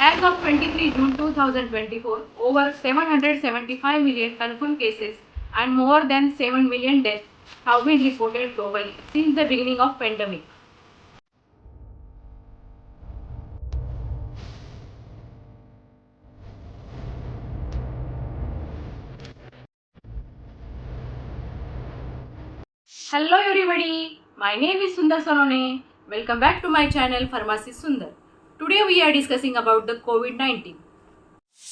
As of 23 June 2024, over 775 million confirmed cases and more than 7 million deaths have been reported globally since the beginning of pandemic. Hello everybody, my name is Sundar Sonone. Welcome back to my channel Pharmacy Sundar. Today we are discussing about the COVID-19.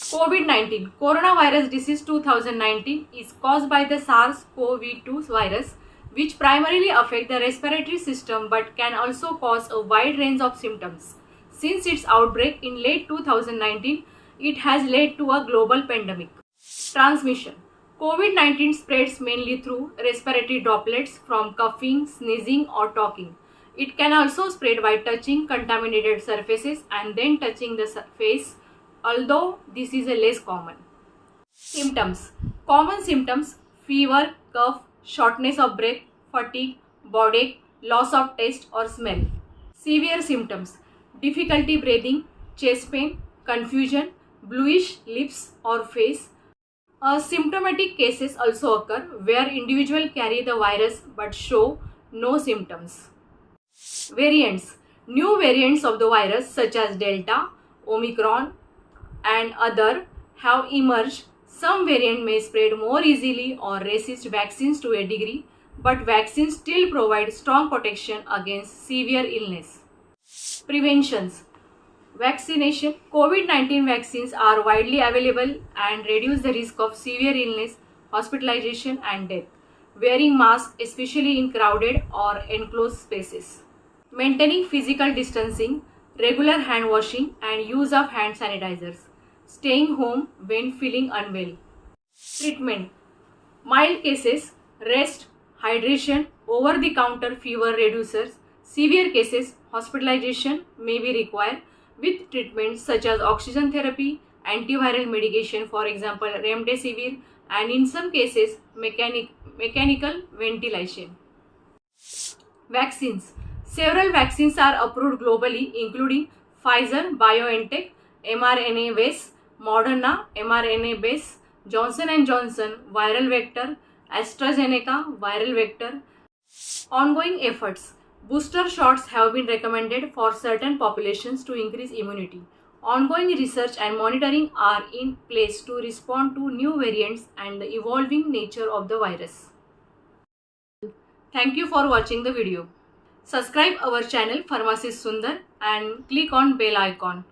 COVID-19, Coronavirus Disease 2019, is caused by the SARS-CoV-2 virus, which primarily affect the respiratory system but can also cause a wide range of symptoms. Since its outbreak in late 2019, it has led to a global pandemic. Transmission. COVID-19 spreads mainly through respiratory droplets from coughing, sneezing, or talking. It can also spread by touching contaminated surfaces and then touching the face, although this is a less common. Symptoms. Common symptoms: fever, cough, shortness of breath, fatigue, body, loss of taste or smell. Severe symptoms: difficulty breathing, chest pain, confusion, bluish lips or face. Symptomatic cases also occur where individuals carry the virus but show no symptoms. Variants. New variants of the virus such as Delta, Omicron and other have emerged. Some variant may spread more easily or resist vaccines to a degree, but vaccines still provide strong protection against severe illness. Preventions. Vaccination. COVID-19 vaccines are widely available and reduce the risk of severe illness, hospitalization and death. Wearing masks, especially in crowded or enclosed spaces. Maintaining physical distancing, regular hand washing and use of hand sanitizers. Staying home when feeling unwell. Treatment. Mild cases, rest, hydration, over-the-counter fever reducers. Severe cases, hospitalization may be required with treatments such as oxygen therapy, antiviral medication, for example remdesivir, and in some cases mechanical ventilation. Vaccines. Several vaccines are approved globally, including Pfizer, BioNTech, mRNA-based, Moderna, mRNA-based, Johnson & Johnson, viral vector, AstraZeneca, viral vector. Ongoing efforts. Booster shots have been recommended for certain populations to increase immunity. Ongoing research and monitoring are in place to respond to new variants and the evolving nature of the virus. Thank you for watching the video. Subscribe our channel Pharmacist Sundar and click on bell icon.